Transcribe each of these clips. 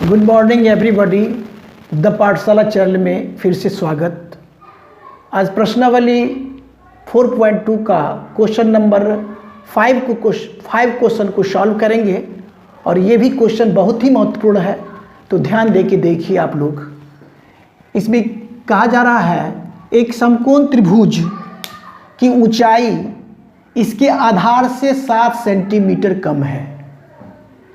Good morning everybody. The पाठशाला channel में फिर से स्वागत। आज प्रश्नावली 4.2 का क्वेश्चन नंबर 5 क्वेश्चन को सॉल्व करेंगे और ये भी क्वेश्चन बहुत ही महत्वपूर्ण है, तो ध्यान दे के देखिए आप लोग। इसमें कहा जा रहा है एक समकोण त्रिभुज की ऊंचाई इसके आधार से 7 सेंटीमीटर कम है।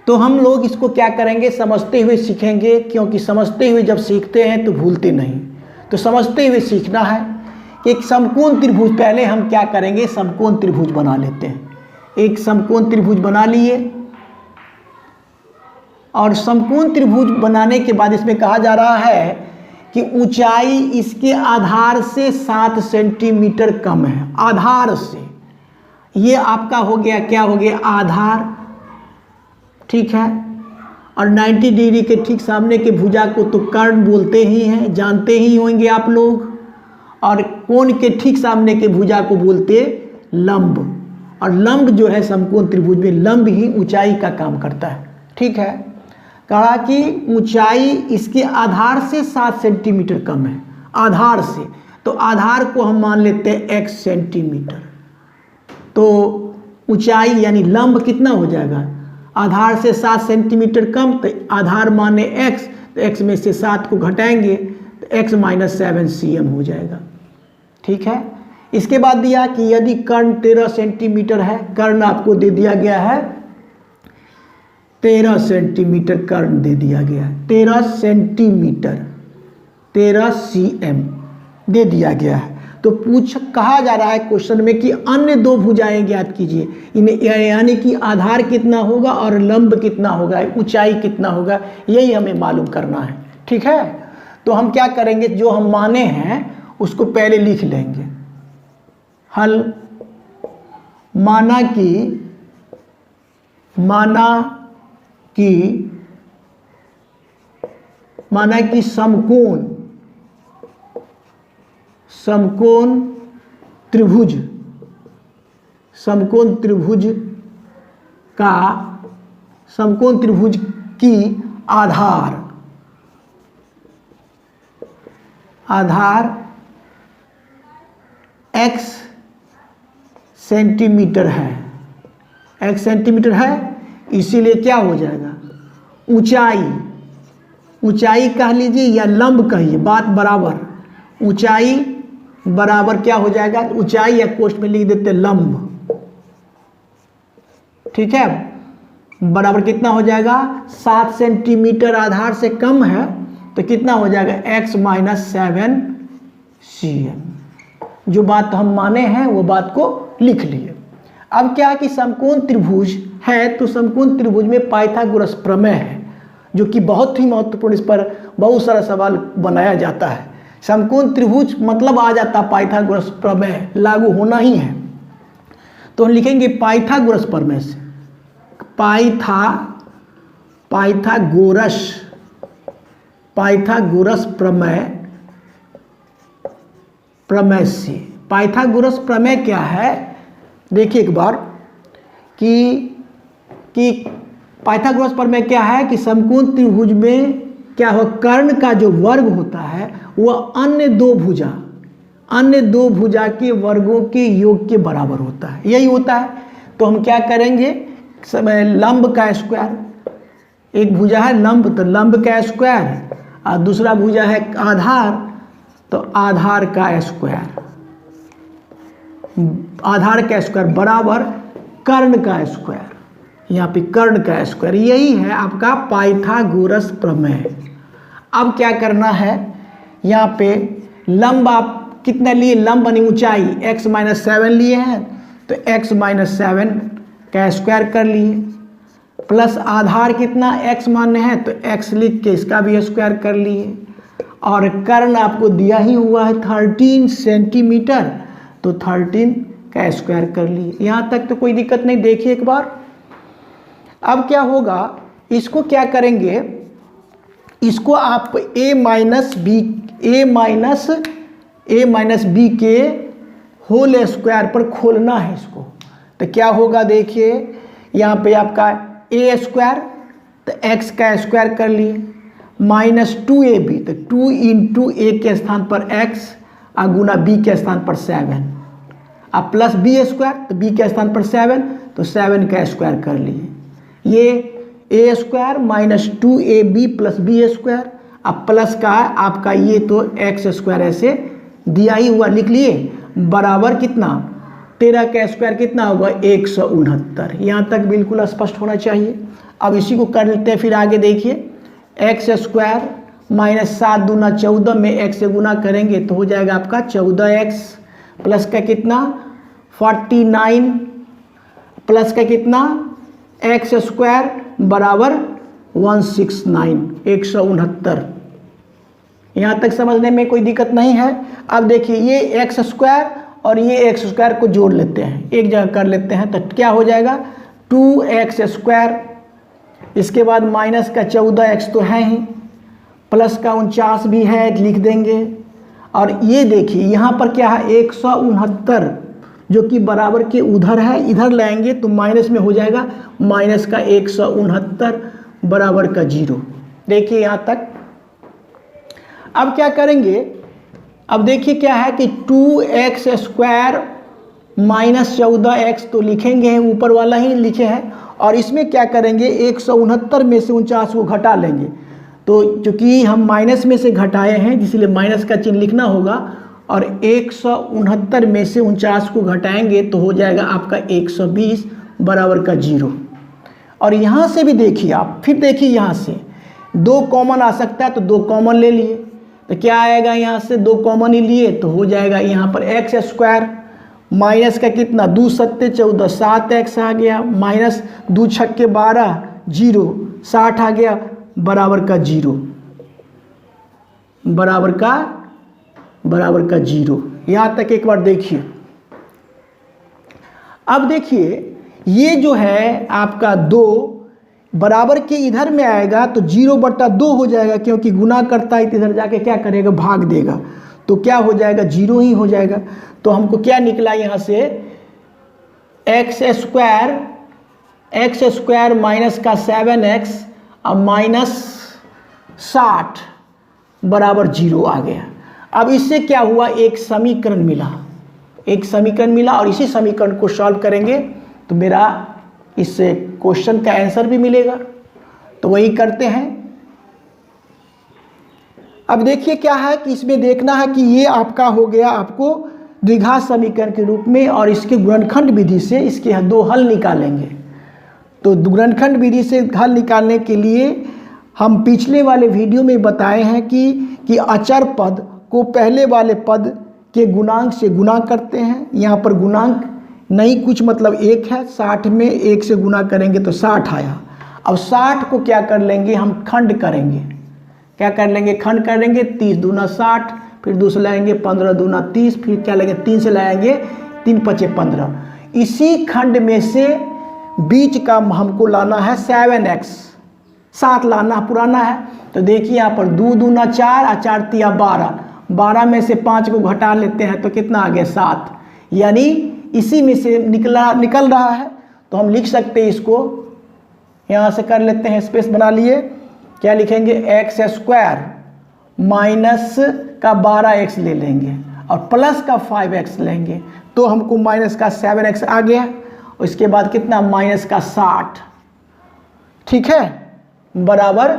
तो हम लोग इसको क्या करेंगे, समझते हुए सीखेंगे, क्योंकि समझते हुए जब सीखते हैं तो भूलते नहीं। तो समझते हुए सीखना है कि एक समकोण त्रिभुज, पहले हम क्या करेंगे, समकोण त्रिभुज बना लेते हैं। एक समकोण त्रिभुज बना लिए और समकोण त्रिभुज बनाने के बाद इसमें कहा जा रहा है कि ऊंचाई इसके आधार से 7 सेंटीमीटर कम है। आधार से, ये आपका हो गया, क्या हो गया, आधार, ठीक है। और 90 डिग्री के ठीक सामने के भुजा को तो कर्ण बोलते ही हैं, जानते ही होंगे आप लोग। और कोण के ठीक सामने के भुजा को बोलते लंब। और लंब जो है समकोण त्रिभुज में, लंब ही ऊंचाई का काम करता है, ठीक है। कहा कि ऊंचाई इसके आधार से 7 सेंटीमीटर कम है। आधार से, तो आधार को हम मान लेते हैं x सेंटीमीटर। तो ऊंचाई यानी लंब कितना हो जाएगा, आधार से 7 सेंटीमीटर कम, तो आधार माने x, तो x में से 7 को घटाएंगे तो x - 7 cm हो जाएगा, ठीक है। इसके बाद दिया कि यदि कर्ण 13 सेंटीमीटर है, कर्ण आपको दे दिया गया है 13 सेंटीमीटर, कर्ण दे दिया गया है 13 सेंटीमीटर, 13 cm दे दिया गया है। तो कहा जा रहा है क्वेश्चन में कि अन्य दो भुजाएं ज्ञात कीजिए, इन्हें यानी कि आधार कितना होगा और लंब कितना होगा, ऊंचाई कितना होगा, यही हमें मालूम करना है, ठीक है। तो हम क्या करेंगे, जो हम माने हैं उसको पहले लिख लेंगे। हल, माना कि समकोण त्रिभुज की आधार x सेंटीमीटर है, x सेंटीमीटर है, इसीलिए क्या हो जाएगा, ऊंचाई कह लीजिए या लंब कहिए, बात बराबर। ऊंचाई बराबर क्या हो जाएगा, ऊंचाई या कोष्ठ में लिख देते लंब, ठीक है। बराबर कितना हो जाएगा, 7 सेंटीमीटर आधार से कम है, तो कितना हो जाएगा, x - 7 cm। जो बात हम माने हैं वो बात को लिख लिए। अब क्या कि समकोण त्रिभुज है, तो समकोण त्रिभुज में पाइथागोरस प्रमेय है, जो कि बहुत ही महत्वपूर्ण, इस पर बहुत सारा सवाल बनाया जाता है। समकोण त्रिभुज मतलब आ जाता पाइथागोरस प्रमेय, लागू होना ही है। तो हम लिखेंगे पाइथागोरस प्रमेय से, पाइथागोरस प्रमेय से। पाइथागोरस प्रमेय क्या है, देखिए एक बार कि पाइथागोरस प्रमेय क्या है कि समकोण त्रिभुज में क्या हो, कर्ण का जो वर्ग होता है वह अन्य दो भुजा के वर्गों के योग के बराबर होता है, यही होता है। तो हम क्या करेंगे, लंब का स्क्वायर, एक भुजा है लंब, तो लंब का स्क्वायर, और दूसरा भुजा है आधार, तो आधार का स्क्वायर बराबर कर्ण का स्क्वायर, यहाँ पे कर्ण का स्क्वायर, यही है आपका पाइथागोरस प्रमेय। अब क्या करना है, यहाँ पे लंब आप कितना लिए, लंब यानी ऊंचाई x - 7 लिए हैं, तो x - 7 का स्क्वायर कर लिए, प्लस आधार कितना x माने हैं, तो x लिख के इसका भी स्क्वायर कर लिए। और कर्ण आपको दिया ही हुआ है 13 सेंटीमीटर, तो 13 का स्क्वायर कर लिए। यहाँ तक तो कोई दिक्कत नहीं, देखिए एक बार। अब क्या होगा, इसको क्या करेंगे, इसको आप a माइनस बी के होल स्क्वायर पर खोलना है इसको। तो क्या होगा, देखिए यहाँ पे आपका a स्क्वायर, तो x का स्क्वायर कर लिए, माइनस 2ab, तो 2 इंटू ए के स्थान पर x और गुना b के स्थान पर 7, अब प्लस बी स्क्वायर, तो b के स्थान पर 7, तो 7 का स्क्वायर कर लिए। ये a square minus 2ab plus b square, अब प्लस का आपका ये तो x स्क्वायर ऐसे दिया ही हुआ, लिख लिए, बराबर कितना 13 का स्क्वायर कितना होगा 169। यहाँ तक बिल्कुल स्पष्ट होना चाहिए। अब इसी को कर लेते हैं फिर आगे, देखिए एक्स स्क्वायर माइनस 7 दूना 14 में x से गुना करेंगे तो हो जाएगा आपका 14x प्लस का कितना 49 प्लस का कितना एक्स स्क्वायर बराबर 169 169। यहाँ तक समझने में कोई दिक्कत नहीं है। अब देखिए ये एक्स स्क्वायर और ये एक्स स्क्वायर को जोड़ लेते हैं, एक जगह कर लेते हैं, तो क्या हो जाएगा 2x स्क्वायर, इसके बाद माइनस का 14x तो है ही, प्लस का 49 भी है लिख देंगे, और ये देखिए यहाँ पर क्या है 169 जो कि बराबर के उधर है, इधर लाएंगे तो माइनस में हो जाएगा माइनस का 169 बराबर का 0। देखिए यहाँ तक। अब क्या करेंगे, अब देखिए क्या है कि 2x स्क्वायर माइनस 14x तो लिखेंगे, ऊपर वाला ही लिखे हैं, और इसमें क्या करेंगे 169 में से 49 को घटा लेंगे, तो चूँकि हम माइनस में से घटाए हैं इसलिए माइनस का चिन्ह लिखना होगा, और 169 में से 49 को घटाएंगे तो हो जाएगा आपका 120 बराबर का 0। और यहाँ से भी देखिए आप, फिर देखिए यहाँ से 2 कॉमन आ सकता है तो 2 कॉमन ले लिए, तो क्या आएगा यहाँ से 2 कॉमन ही लिए तो हो जाएगा यहाँ पर एक्स स्क्वायर माइनस का कितना 2 सत्ते 14 7x आ गया, माइनस 2 छक्के 12 0 60 आ गया बराबर का 0 बराबर का 0। यहाँ तक एक बार देखिए। अब देखिए ये जो है आपका 2 बराबर के इधर में आएगा तो 0/2 हो जाएगा, क्योंकि गुना करता है तो इधर जाके क्या करेगा भाग देगा, तो क्या हो जाएगा 0 ही हो जाएगा। तो हमको क्या निकला यहाँ से एक्स स्क्वायर माइनस का 7x और माइनस 60 बराबर 0 आ गया। अब इससे क्या हुआ एक समीकरण मिला, और इसी समीकरण को सॉल्व करेंगे तो मेरा इस क्वेश्चन का आंसर भी मिलेगा, तो वही करते हैं। अब देखिए क्या है कि इसमें देखना है कि ये आपका हो गया आपको द्विघात समीकरण के रूप में, और इसके गुणनखंड विधि से इसके 2 हल निकालेंगे। तो गुणनखंड विधि से हल निकालने के लिए हम पिछले वाले वीडियो में बताए हैं कि अचर पद को पहले वाले पद के गुणांक से गुणा करते हैं। यहाँ पर गुणांक नहीं कुछ मतलब 1 है, 60 में 1 से गुना करेंगे तो 60 आया। अब 60 को क्या कर लेंगे हम खंड करेंगे, क्या कर लेंगे खंड करेंगे 30 दूना 60, फिर 2 से लाएंगे 15 दूना 30, फिर क्या लेंगे 3 से लाएंगे 3 पचे 15। इसी खंड में से बीच का हमको लाना है 7x 7 लाना पुराना है। तो देखिए यहाँ पर 2 दूना 4 और 4 तिया 12 में से 5 को घटा लेते हैं तो कितना आ गया 7, यानी इसी में से निकल रहा है। तो हम लिख सकते हैं इसको, यहाँ से कर लेते हैं स्पेस बना लिए, क्या लिखेंगे एक्स स्क्वायर माइनस का 12x ले लेंगे और प्लस का 5x लेंगे, तो हमको माइनस का 7x आ गया, और इसके बाद कितना माइनस का 60, ठीक है, बराबर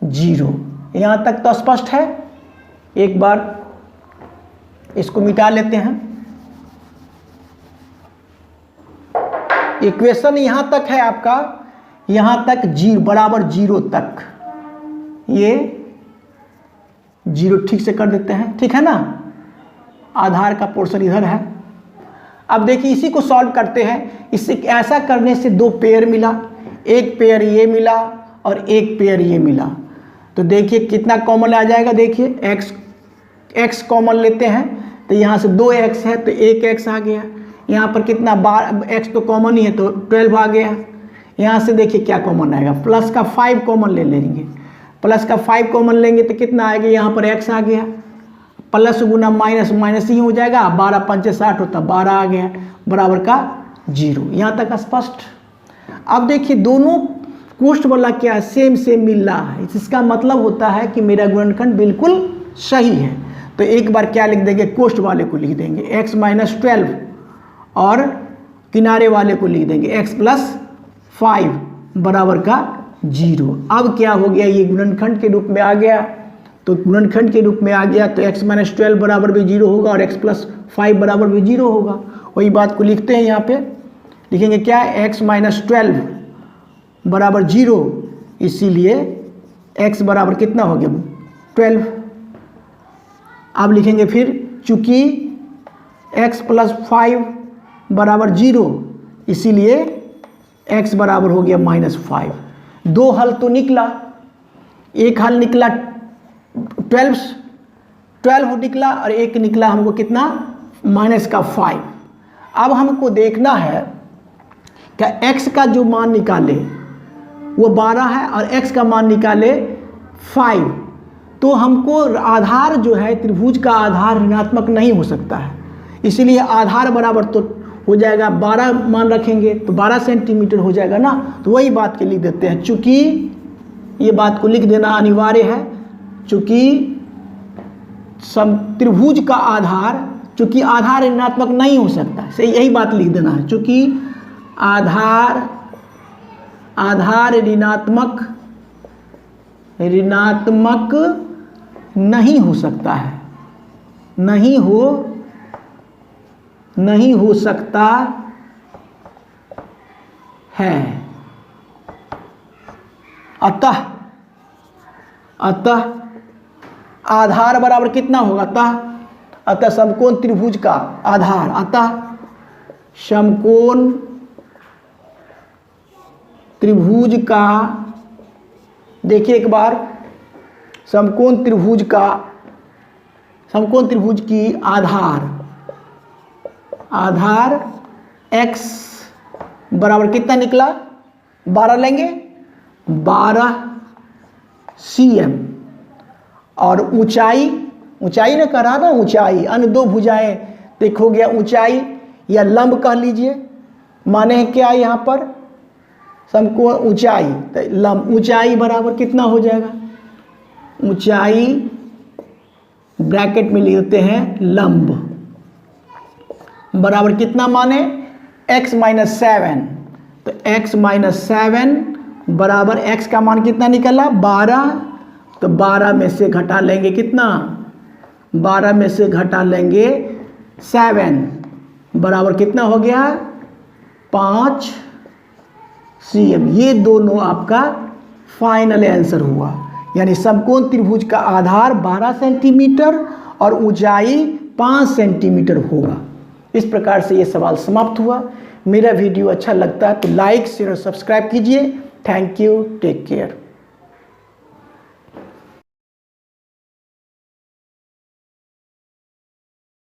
0। यहाँ तक तो स्पष्ट है। एक बार इसको मिटा लेते हैं। इक्वेशन यहाँ तक है आपका, यहाँ तक 0 बराबर 0 तक, ये 0 ठीक से कर देते हैं, ठीक है ना। आधार का पोर्शन इधर है। अब देखिए इसी को सॉल्व करते हैं। इससे ऐसा करने से 2 पेयर मिला, एक पेयर ये मिला और एक पेयर ये मिला। तो देखिए कितना कॉमन आ जाएगा, देखिए x कॉमन लेते हैं तो यहाँ से 2x है तो 1x आ गया, यहाँ पर कितना x तो कॉमन ही है तो 12 आ गया। यहाँ से देखिए क्या कॉमन आएगा, प्लस का 5 कॉमन ले लेंगे, प्लस का 5 कॉमन लेंगे तो कितना आएगा, यहाँ पर x आ गया, प्लस गुना माइनस माइनस ही हो जाएगा, 12 पंचे 60 होता 12 आ गया बराबर का 0। यहाँ तक स्पष्ट। अब देखिए दोनों कोष्ठ वाला क्या है, सेम सेम मिल रहा है, इसका मतलब होता है कि मेरा गुणनखंड बिल्कुल सही है। तो एक बार क्या लिख देंगे, कोष्ठ वाले को लिख देंगे x माइनस 12 और किनारे वाले को लिख देंगे x प्लस 5 बराबर का 0। अब क्या हो गया, ये गुणनखंड के रूप में आ गया। तो गुणनखंड के रूप में आ गया तो x माइनस 12 बराबर भी 0 होगा और x प्लस 5 बराबर भी 0 होगा। वही बात को लिखते हैं, यहाँ पे लिखेंगे क्या, x माइनस 12 बराबर 0, इसीलिए x बराबर कितना हो गया 12। अब लिखेंगे फिर चूंकि x प्लस 5 बराबर 0, इसीलिए x बराबर हो गया -5। दो हल तो निकला, एक हल निकला 12 निकला और एक निकला हमको कितना, -5। अब हमको देखना है कि x का जो मान निकाले वो 12 है और x का मान निकाले 5। तो हमको आधार जो है त्रिभुज का आधार ऋणात्मक नहीं हो सकता है, इसीलिए आधार बराबर तो हो जाएगा 12 मान रखेंगे तो 12 सेंटीमीटर हो जाएगा ना। तो वही बात के लिख देते हैं, चूँकि ये बात को लिख देना अनिवार्य है, चूँकि त्रिभुज का आधार, चूँकि आधार ऋणात्मक नहीं हो सकता है, सही यही बात लिख देना है, चूँकि आधार ऋणात्मक नहीं हो सकता है, नहीं हो सकता है। अतः आधार बराबर कितना होगा, अतः समकोण त्रिभुज का आधार, अतः समकोण त्रिभुज का, देखिए एक बार, समकोण त्रिभुज की आधार x बराबर कितना निकला, 12 लेंगे, 12 cm और ऊंचाई ने कह रहा ना, ऊंचाई अन्य दो भुजाएं, देखो गया ऊंचाई या लंब कह लीजिए, माने क्या यहाँ पर समकोण ऊंचाई, तो लंब ऊंचाई बराबर कितना हो जाएगा, ऊंचाई ब्रैकेट में लिख देते हैं लंब बराबर कितना माने x माइनस 7। तो x माइनस 7 बराबर x का मान कितना निकला 12। तो 12 में से घटा लेंगे कितना, 12 में से घटा लेंगे 7 बराबर कितना हो गया 5 cm। ये दोनों आपका फाइनल आंसर हुआ, यानी समकोण त्रिभुज का आधार 12 सेंटीमीटर और ऊंचाई 5 सेंटीमीटर होगा। इस प्रकार से ये सवाल समाप्त हुआ। मेरा वीडियो अच्छा लगता है तो लाइक शेयर और सब्सक्राइब कीजिए। Thank you, take care.